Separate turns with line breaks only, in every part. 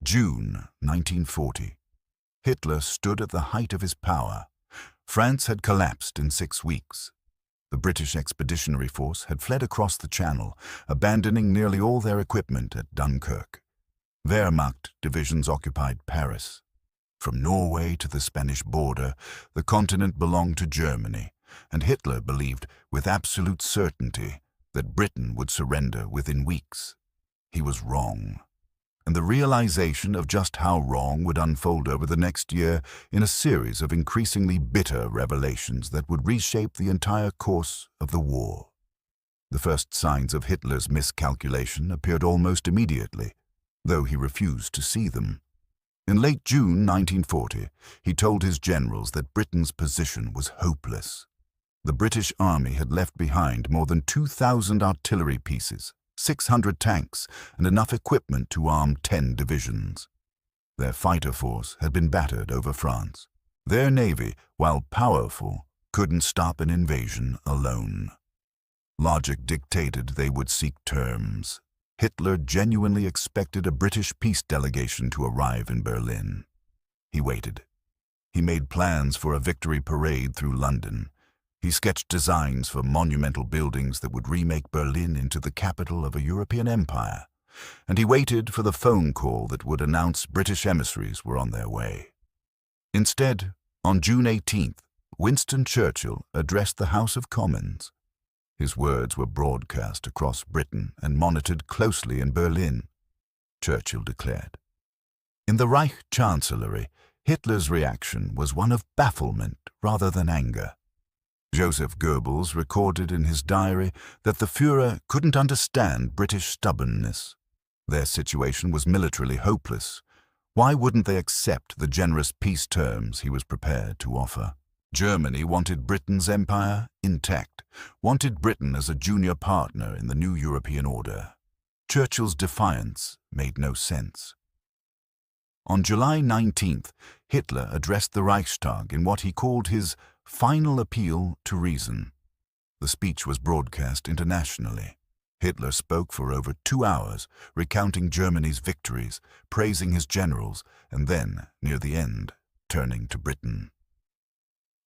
June 1940. Hitler stood at the height of his power. France had collapsed in 6 weeks. The British Expeditionary Force had fled across the Channel, abandoning nearly all their equipment at Dunkirk. Wehrmacht divisions occupied Paris. From Norway to the Spanish border, the continent belonged to Germany, and Hitler believed with absolute certainty that Britain would surrender within weeks. He was wrong, and the realization of just how wrong would unfold over the next year in a series of increasingly bitter revelations that would reshape the entire course of the war. The first signs of Hitler's miscalculation appeared almost immediately, though he refused to see them. In late June 1940, he told his generals that Britain's position was hopeless. The British Army had left behind more than 2,000 artillery pieces, 600 tanks, and enough equipment to arm 10 divisions. Their fighter force had been battered over France. Their navy, while powerful, couldn't stop an invasion alone. Logic dictated they would seek terms. Hitler genuinely expected a British peace delegation to arrive in Berlin. He waited. He made plans for a victory parade through London. He sketched designs for monumental buildings that would remake Berlin into the capital of a European empire. And he waited for the phone call that would announce British emissaries were on their way. Instead, on June 18th, Winston Churchill addressed the House of Commons. His words were broadcast across Britain and monitored closely in Berlin. Churchill declared. In the Reich Chancellery, Hitler's reaction was one of bafflement rather than anger. Joseph Goebbels recorded in his diary that the Führer couldn't understand British stubbornness. Their situation was militarily hopeless. Why wouldn't they accept the generous peace terms he was prepared to offer? Germany wanted Britain's empire intact, wanted Britain as a junior partner in the new European order. Churchill's defiance made no sense. On July 19th, Hitler addressed the Reichstag in what he called his final appeal to reason. The speech was broadcast internationally. Hitler spoke for over 2 hours, recounting Germany's victories, praising his generals, and then, near the end, turning to Britain.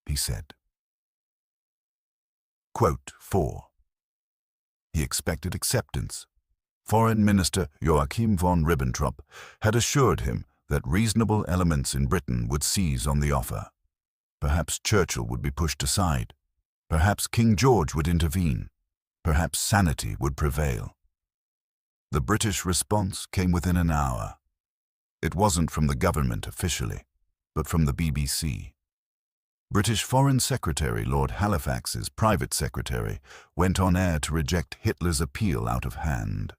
He said, quote, 4. He expected acceptance. Foreign Minister Joachim von Ribbentrop had assured him that reasonable elements in Britain would seize on the offer. Perhaps Churchill would be pushed aside. Perhaps King George would intervene. Perhaps sanity would prevail. The British response came within an hour. It wasn't from the government officially, but from the BBC. British Foreign Secretary Lord Halifax's private secretary went on air to reject Hitler's appeal out of hand.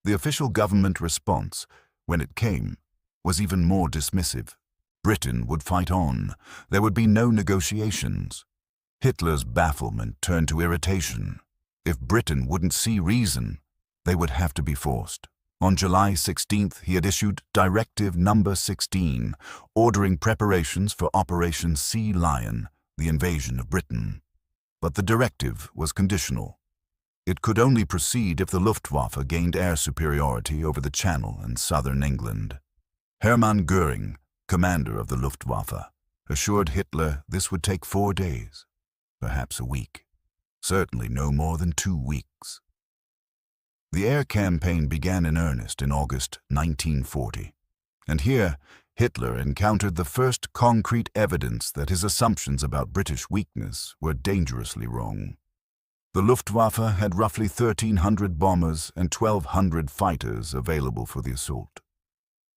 The official government response, when it came, was even more dismissive. Britain would fight on. There would be no negotiations. Hitler's bafflement turned to irritation. If Britain wouldn't see reason, they would have to be forced. On July 16th, he had issued Directive No. 16, ordering preparations for Operation Sea Lion, the invasion of Britain. But the directive was conditional. It could only proceed if the Luftwaffe gained air superiority over the Channel and southern England. Hermann Göring, commander of the Luftwaffe, assured Hitler this would take 4 days, perhaps a week, certainly no more than 2 weeks. The air campaign began in earnest in August 1940, and here Hitler encountered the first concrete evidence that his assumptions about British weakness were dangerously wrong. The Luftwaffe had roughly 1,300 bombers and 1,200 fighters available for the assault.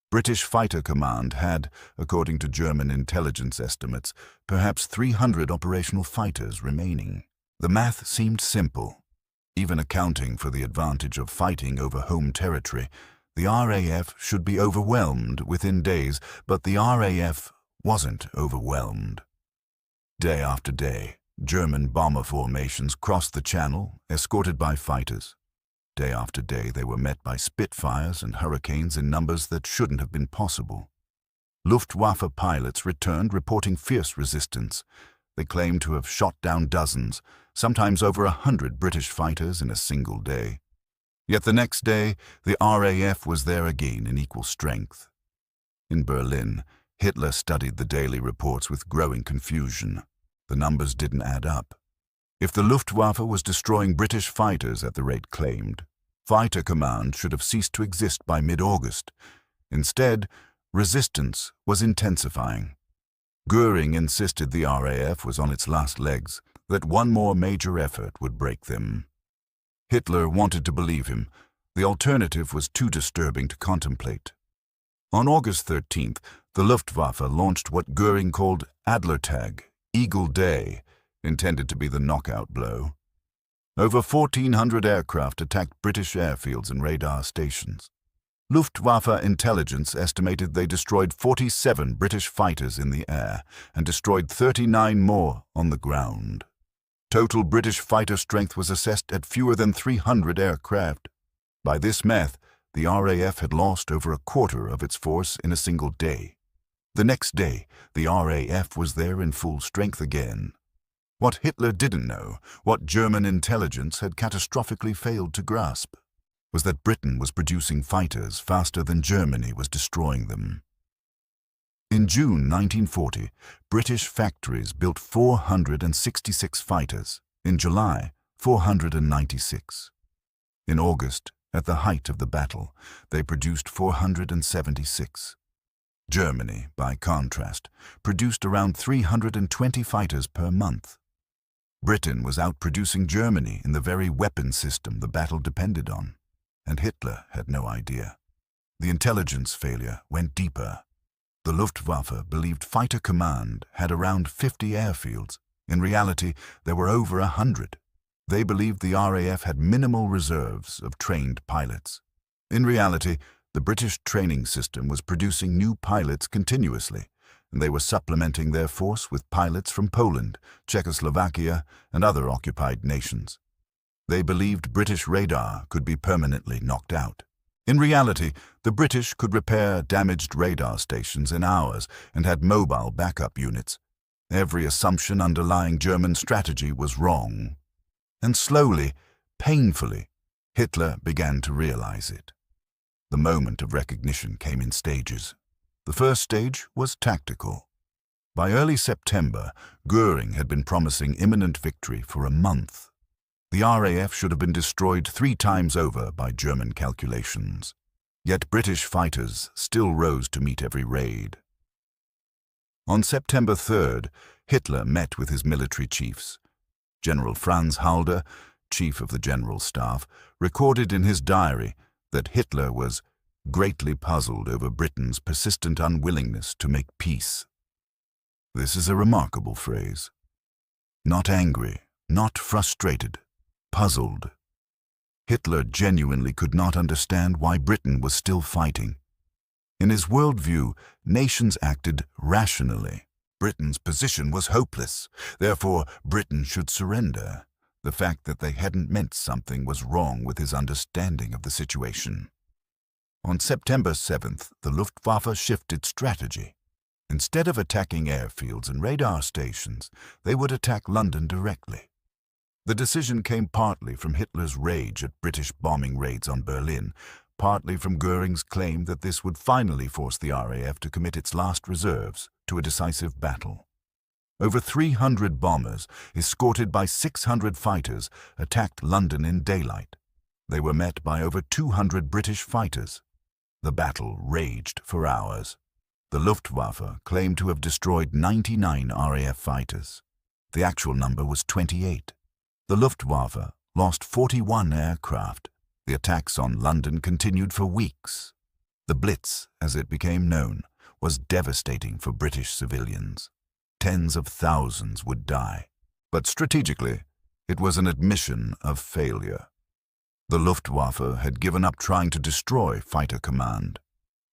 British Fighter Command had, according to German intelligence estimates, perhaps 300 operational fighters remaining. The math seemed simple. Even accounting for the advantage of fighting over home territory, the RAF should be overwhelmed within days, but the RAF wasn't overwhelmed. Day after day, German bomber formations crossed the Channel, escorted by fighters. Day after day, they were met by Spitfires and Hurricanes in numbers that shouldn't have been possible. Luftwaffe pilots returned reporting fierce resistance. They claimed to have shot down dozens, sometimes over 100 British fighters in a single day. Yet the next day, the RAF was there again in equal strength. In Berlin, Hitler studied the daily reports with growing confusion. The numbers didn't add up. If the Luftwaffe was destroying British fighters at the rate claimed, Fighter Command should have ceased to exist by mid-August. Instead, resistance was intensifying. Göring insisted the RAF was on its last legs, that one more major effort would break them. Hitler wanted to believe him. The alternative was too disturbing to contemplate. On August 13th, the Luftwaffe launched what Göring called Adlertag, Eagle Day, intended to be the knockout blow. Over 1,400 aircraft attacked British airfields and radar stations. Luftwaffe intelligence estimated they destroyed 47 British fighters in the air and destroyed 39 more on the ground. Total British fighter strength was assessed at fewer than 300 aircraft. By this math, the RAF had lost over a quarter of its force in a single day. The next day, the RAF was there in full strength again. What Hitler didn't know, what German intelligence had catastrophically failed to grasp, was that Britain was producing fighters faster than Germany was destroying them. In June 1940, British factories built 466 fighters. In July, 496. In August, at the height of the battle, they produced 476. Germany, by contrast, produced around 320 fighters per month. Britain was outproducing Germany in the very weapon system the battle depended on, and Hitler had no idea. The intelligence failure went deeper. The Luftwaffe believed Fighter Command had around 50 airfields. In reality, there were over 100. They believed the RAF had minimal reserves of trained pilots. In reality, the British training system was producing new pilots continuously, and they were supplementing their force with pilots from Poland, Czechoslovakia, and other occupied nations. They believed British radar could be permanently knocked out. In reality, the British could repair damaged radar stations in hours and had mobile backup units. Every assumption underlying German strategy was wrong. And slowly, painfully, Hitler began to realize it. The moment of recognition came in stages. The first stage was tactical. By early September, Göring had been promising imminent victory for a month. The RAF should have been destroyed 3 times over by German calculations. Yet British fighters still rose to meet every raid. On September 3rd, Hitler met with his military chiefs. General Franz Halder, chief of the General Staff, recorded in his diary that Hitler was greatly puzzled over Britain's persistent unwillingness to make peace. This is a remarkable phrase. Not angry, not frustrated, puzzled. Hitler genuinely could not understand why Britain was still fighting. In his worldview, nations acted rationally. Britain's position was hopeless. Therefore, Britain should surrender. The fact that they hadn't meant something was wrong with his understanding of the situation. On September 7th, the Luftwaffe shifted strategy. Instead of attacking airfields and radar stations, they would attack London directly. The decision came partly from Hitler's rage at British bombing raids on Berlin, partly from Göring's claim that this would finally force the RAF to commit its last reserves to a decisive battle. Over 300 bombers, escorted by 600 fighters, attacked London in daylight. They were met by over 200 British fighters. The battle raged for hours. The Luftwaffe claimed to have destroyed 99 RAF fighters. The actual number was 28. The Luftwaffe lost 41 aircraft. The attacks on London continued for weeks. The Blitz, as it became known, was devastating for British civilians. Tens of thousands would die. But strategically, it was an admission of failure. The Luftwaffe had given up trying to destroy Fighter Command.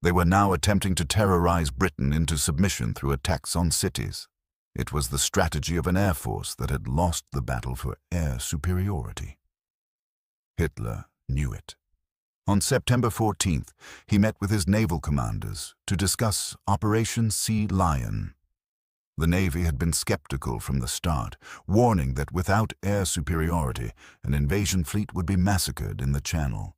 They were now attempting to terrorize Britain into submission through attacks on cities. It was the strategy of an air force that had lost the battle for air superiority. Hitler knew it. On September 14th, he met with his naval commanders to discuss Operation Sea Lion. The Navy had been skeptical from the start, warning that without air superiority, an invasion fleet would be massacred in the Channel.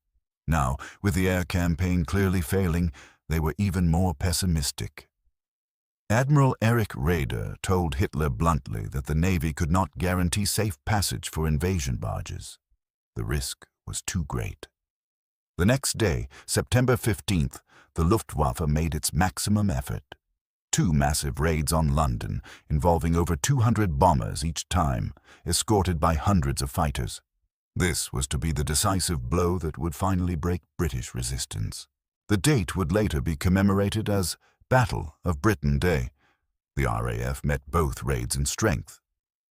Now, with the air campaign clearly failing, they were even more pessimistic. Admiral Erich Raeder told Hitler bluntly that the Navy could not guarantee safe passage for invasion barges. The risk was too great. The next day, September 15th, the Luftwaffe made its maximum effort. 2 massive raids on London, involving over 200 bombers each time, escorted by hundreds of fighters. This was to be the decisive blow that would finally break British resistance. The date would later be commemorated as Battle of Britain Day. The RAF met both raids in strength.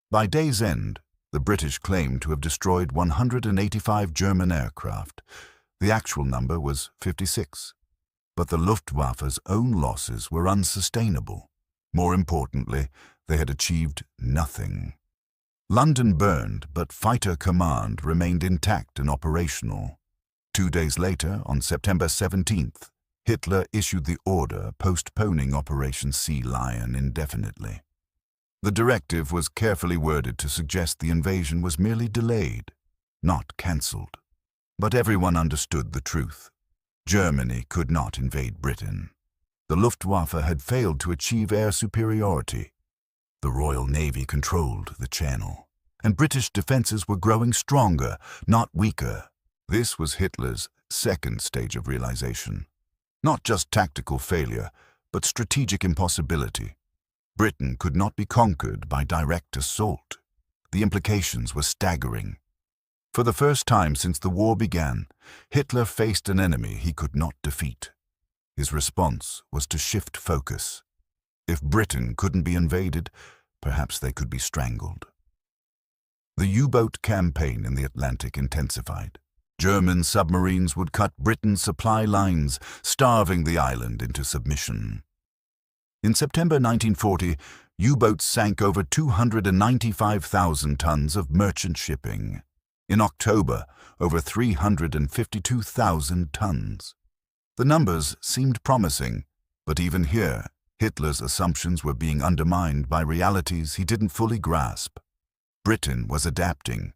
By day's end, the British claimed to have destroyed 185 German aircraft. The actual number was 56. But the Luftwaffe's own losses were unsustainable. More importantly, they had achieved nothing. London burned, but fighter command remained intact and operational. 2 days later, on September 17th, Hitler issued the order postponing Operation Sea Lion indefinitely. The directive was carefully worded to suggest the invasion was merely delayed, not cancelled. But everyone understood the truth. Germany could not invade Britain. The Luftwaffe had failed to achieve air superiority. The Royal Navy controlled the Channel, and British defences were growing stronger, not weaker. This was Hitler's second stage of realization. Not just tactical failure, but strategic impossibility. Britain could not be conquered by direct assault. The implications were staggering. For the first time since the war began, Hitler faced an enemy he could not defeat. His response was to shift focus. If Britain couldn't be invaded, perhaps they could be strangled. The U-boat campaign in the Atlantic intensified. German submarines would cut Britain's supply lines, starving the island into submission. In September 1940, U-boats sank over 295,000 tons of merchant shipping. In October, over 352,000 tons. The numbers seemed promising, but even here, Hitler's assumptions were being undermined by realities he didn't fully grasp. Britain was adapting.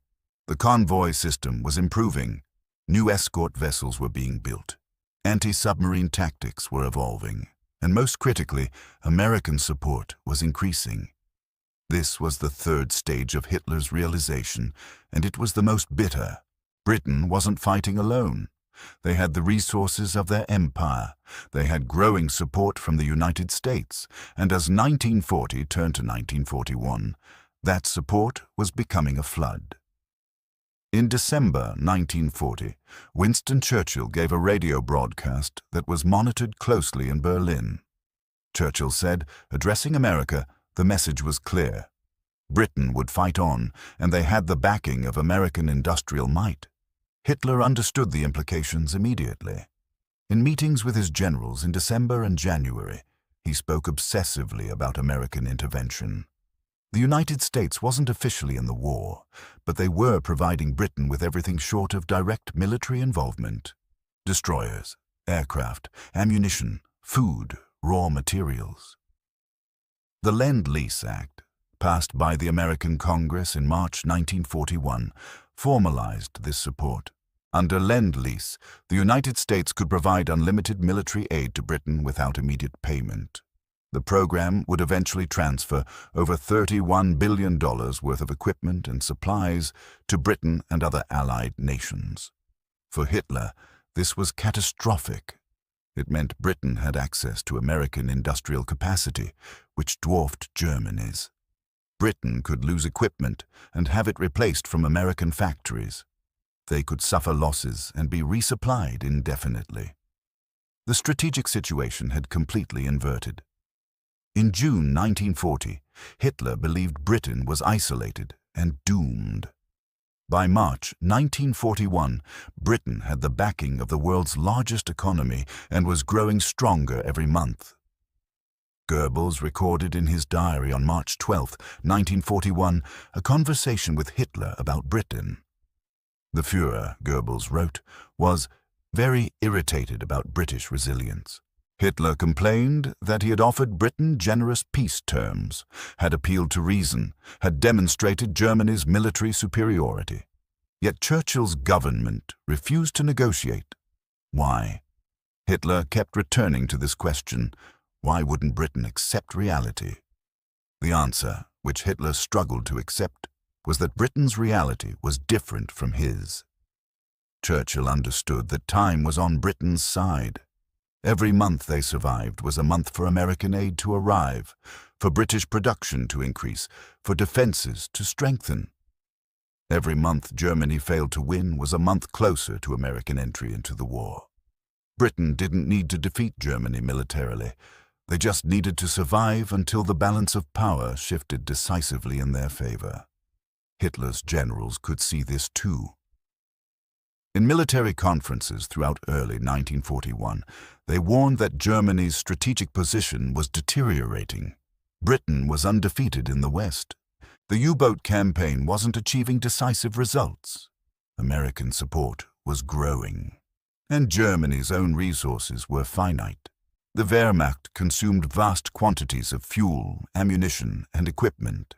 The convoy system was improving. New escort vessels were being built. Anti-submarine tactics were evolving. And most critically, American support was increasing. This was the third stage of Hitler's realization, and it was the most bitter. Britain wasn't fighting alone. They had the resources of their empire. They had growing support from the United States, and as 1940 turned to 1941, that support was becoming a flood. In December 1940, Winston Churchill gave a radio broadcast that was monitored closely in Berlin. Churchill said, addressing America, the message was clear. Britain would fight on, and they had the backing of American industrial might. Hitler understood the implications immediately. In meetings with his generals in December and January, he spoke obsessively about American intervention. The United States wasn't officially in the war, but they were providing Britain with everything short of direct military involvement. Destroyers, aircraft, ammunition, food, raw materials. The Lend-Lease Act, passed by the American Congress in March 1941, formalized this support. Under Lend-Lease, the United States could provide unlimited military aid to Britain without immediate payment. The program would eventually transfer over $31 billion worth of equipment and supplies to Britain and other allied nations. For Hitler, this was catastrophic. It meant Britain had access to American industrial capacity, which dwarfed Germany's. Britain could lose equipment and have it replaced from American factories. They could suffer losses and be resupplied indefinitely. The strategic situation had completely inverted. In June 1940, Hitler believed Britain was isolated and doomed. By March 1941, Britain had the backing of the world's largest economy and was growing stronger every month. Goebbels recorded in his diary on March 12, 1941, a conversation with Hitler about Britain. The Führer, Goebbels wrote, was very irritated about British resilience. Hitler complained that he had offered Britain generous peace terms, had appealed to reason, had demonstrated Germany's military superiority. Yet Churchill's government refused to negotiate. Why? Hitler kept returning to this question: why wouldn't Britain accept reality? The answer, which Hitler struggled to accept, was that Britain's reality was different from his. Churchill understood that time was on Britain's side. Every month they survived was a month for American aid to arrive, for British production to increase, for defenses to strengthen. Every month Germany failed to win was a month closer to American entry into the war. Britain didn't need to defeat Germany militarily. They just needed to survive until the balance of power shifted decisively in their favor. Hitler's generals could see this too. In military conferences throughout early 1941, they warned that Germany's strategic position was deteriorating. Britain was undefeated in the West. The U-boat campaign wasn't achieving decisive results. American support was growing. And Germany's own resources were finite. The Wehrmacht consumed vast quantities of fuel, ammunition, and equipment.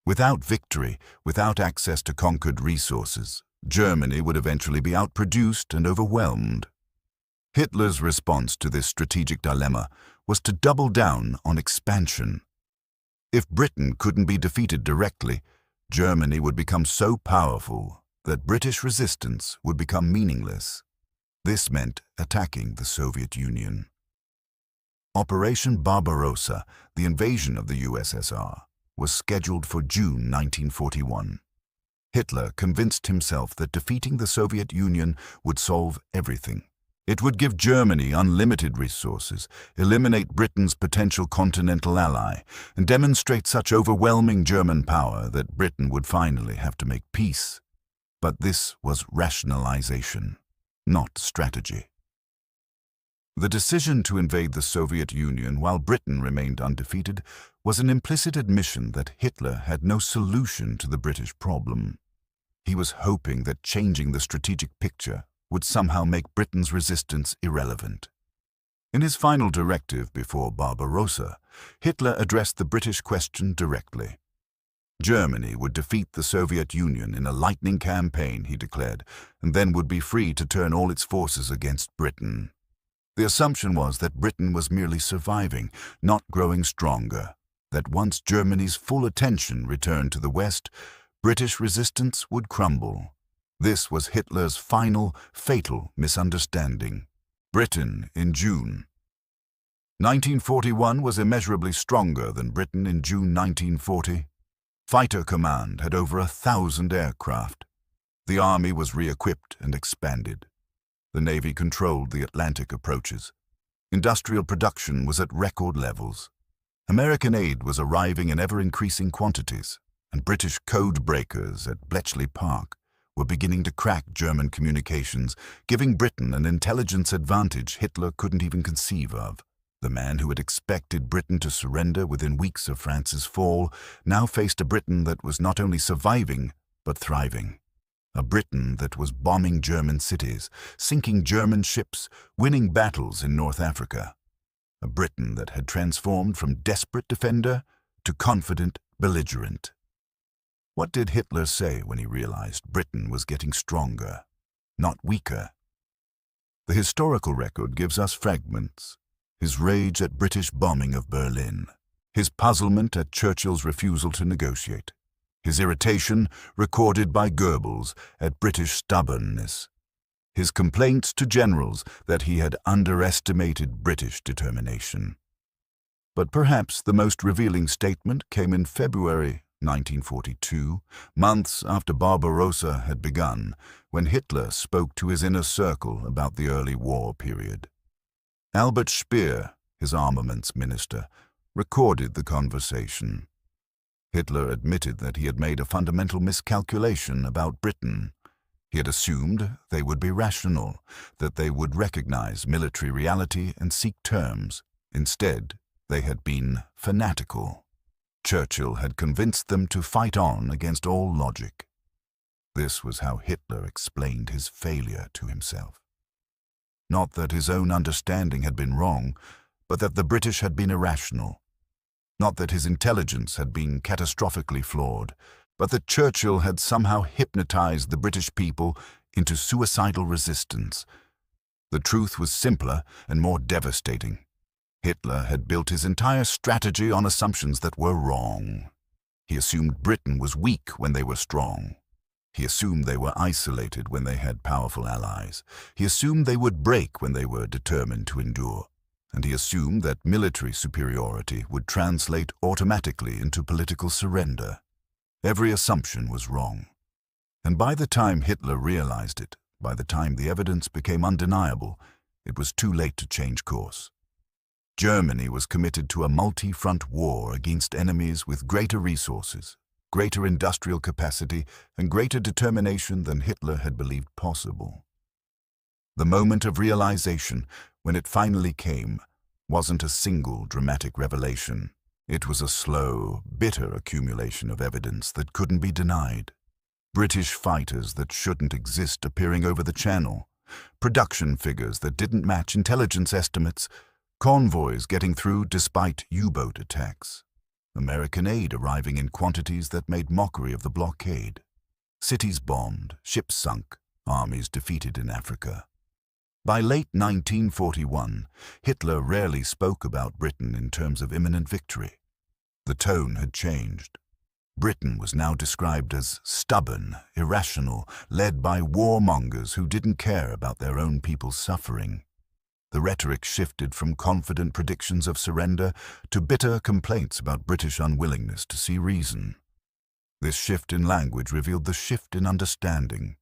Without victory, without access to conquered resources, Germany would eventually be outproduced and overwhelmed. Hitler's response to this strategic dilemma was to double down on expansion. If Britain couldn't be defeated directly, Germany would become so powerful that British resistance would become meaningless. This meant attacking the Soviet Union. Operation Barbarossa, the invasion of the USSR, was scheduled for June 1941. Hitler convinced himself that defeating the Soviet Union would solve everything. It would give Germany unlimited resources, eliminate Britain's potential continental ally, and demonstrate such overwhelming German power that Britain would finally have to make peace. But this was rationalization, not strategy. The decision to invade the Soviet Union while Britain remained undefeated was an implicit admission that Hitler had no solution to the British problem. He was hoping that changing the strategic picture would somehow make Britain's resistance irrelevant. In his final directive before Barbarossa, Hitler addressed the British question directly. Germany would defeat the Soviet Union in a lightning campaign, he declared, and then would be free to turn all its forces against Britain. The assumption was that Britain was merely surviving, not growing stronger, that once Germany's full attention returned to the West, British resistance would crumble. This was Hitler's final, fatal misunderstanding. Britain in June. 1941 was immeasurably stronger than Britain in June 1940. Fighter Command had over 1,000 aircraft. The Army was re-equipped and expanded. The Navy controlled the Atlantic approaches. Industrial production was at record levels. American aid was arriving in ever-increasing quantities, and British code breakers at Bletchley Park were beginning to crack German communications, giving Britain an intelligence advantage Hitler couldn't even conceive of. The man who had expected Britain to surrender within weeks of France's fall now faced a Britain that was not only surviving, but thriving. A Britain that was bombing German cities, sinking German ships, winning battles in North Africa. A Britain that had transformed from desperate defender to confident belligerent. What did Hitler say when he realized Britain was getting stronger, not weaker? The historical record gives us fragments. His rage at British bombing of Berlin, his puzzlement at Churchill's refusal to negotiate, his irritation, recorded by Goebbels, at British stubbornness, his complaints to generals that he had underestimated British determination. But perhaps the most revealing statement came in February 1942, months after Barbarossa had begun, when Hitler spoke to his inner circle about the early war period. Albert Speer, his armaments minister, recorded the conversation. Hitler admitted that he had made a fundamental miscalculation about Britain. He had assumed they would be rational, that they would recognize military reality and seek terms. Instead, they had been fanatical. Churchill had convinced them to fight on against all logic. This was how Hitler explained his failure to himself. Not that his own understanding had been wrong, but that the British had been irrational. Not that his intelligence had been catastrophically flawed, but that Churchill had somehow hypnotized the British people into suicidal resistance. The truth was simpler and more devastating. Hitler had built his entire strategy on assumptions that were wrong. He assumed Britain was weak when they were strong. He assumed they were isolated when they had powerful allies. He assumed they would break when they were determined to endure. And he assumed that military superiority would translate automatically into political surrender. Every assumption was wrong. And by the time Hitler realized it, by the time the evidence became undeniable, it was too late to change course. Germany was committed to a multi-front war against enemies with greater resources, greater industrial capacity, and greater determination than Hitler had believed possible. The moment of realization, when it finally came, wasn't a single dramatic revelation. It was a slow, bitter accumulation of evidence that couldn't be denied. British fighters that shouldn't exist appearing over the Channel, production figures that didn't match intelligence estimates, convoys getting through despite U-boat attacks, American aid arriving in quantities that made mockery of the blockade, cities bombed, ships sunk, armies defeated in Africa. By late 1941, Hitler rarely spoke about Britain in terms of imminent victory. The tone had changed. Britain was now described as stubborn, irrational, led by warmongers who didn't care about their own people's suffering. The rhetoric shifted from confident predictions of surrender to bitter complaints about British unwillingness to see reason. This shift in language revealed the shift in understanding.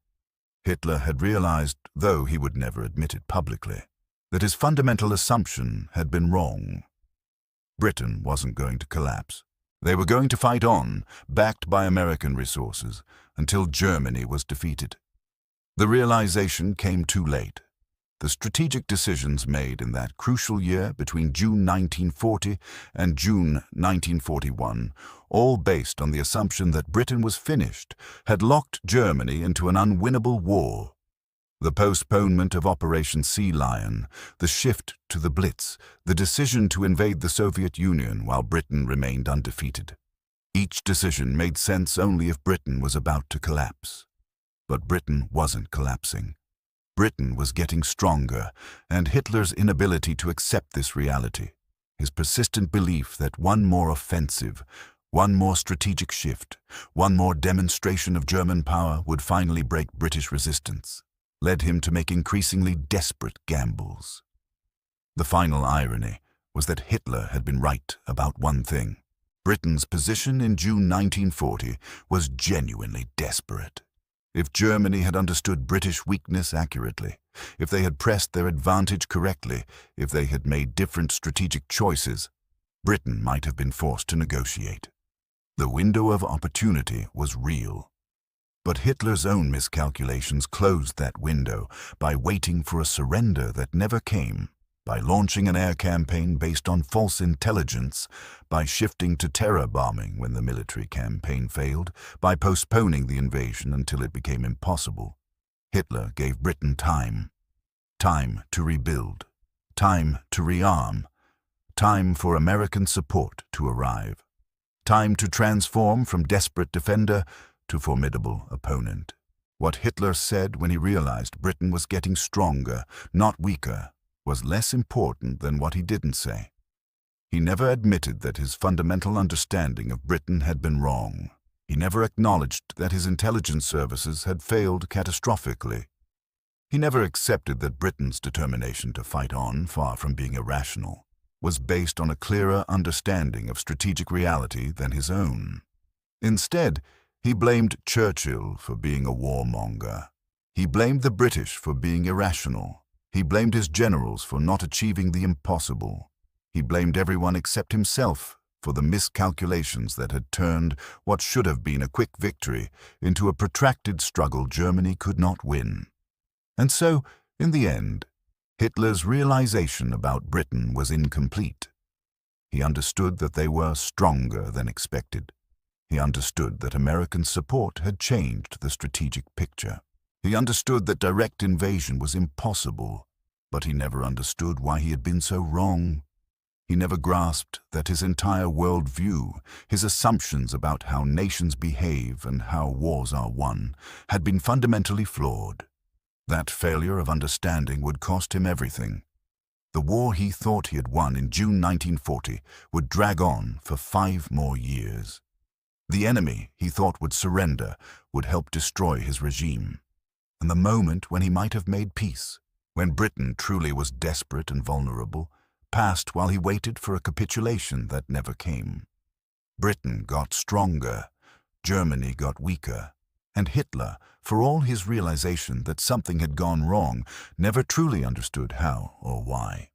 Hitler had realized, though he would never admit it publicly, that his fundamental assumption had been wrong. Britain wasn't going to collapse. They were going to fight on, backed by American resources, until Germany was defeated. The realization came too late. The strategic decisions made in that crucial year between June 1940 and June 1941, all based on the assumption that Britain was finished, had locked Germany into an unwinnable war. The postponement of Operation Sea Lion, the shift to the Blitz, the decision to invade the Soviet Union while Britain remained undefeated. Each decision made sense only if Britain was about to collapse. But Britain wasn't collapsing. Britain was getting stronger, and Hitler's inability to accept this reality, his persistent belief that one more offensive, one more strategic shift, one more demonstration of German power would finally break British resistance, led him to make increasingly desperate gambles. The final irony was that Hitler had been right about one thing. Britain's position in June 1940 was genuinely desperate. If Germany had understood British weakness accurately, if they had pressed their advantage correctly, if they had made different strategic choices, Britain might have been forced to negotiate. The window of opportunity was real. But Hitler's own miscalculations closed that window by waiting for a surrender that never came, by launching an air campaign based on false intelligence, by shifting to terror bombing when the military campaign failed, by postponing the invasion until it became impossible. Hitler gave Britain time. Time to rebuild. Time to rearm. Time for American support to arrive. Time to transform from desperate defender to formidable opponent. What Hitler said when he realized Britain was getting stronger, not weaker, was less important than what he didn't say. He never admitted that his fundamental understanding of Britain had been wrong. He never acknowledged that his intelligence services had failed catastrophically. He never accepted that Britain's determination to fight on, far from being irrational, was based on a clearer understanding of strategic reality than his own. Instead, he blamed Churchill for being a warmonger. He blamed the British for being irrational. He blamed his generals for not achieving the impossible. He blamed everyone except himself for the miscalculations that had turned what should have been a quick victory into a protracted struggle Germany could not win. And so, in the end, Hitler's realization about Britain was incomplete. He understood that they were stronger than expected. He understood that American support had changed the strategic picture. He understood that direct invasion was impossible, but he never understood why he had been so wrong. He never grasped that his entire worldview, his assumptions about how nations behave and how wars are won, had been fundamentally flawed. That failure of understanding would cost him everything. The war he thought he had won in June 1940 would drag on for 5 more years. The enemy he thought would surrender would help destroy his regime. And the moment when he might have made peace, when Britain truly was desperate and vulnerable, passed while he waited for a capitulation that never came. Britain got stronger, Germany got weaker, and Hitler, for all his realization that something had gone wrong, never truly understood how or why.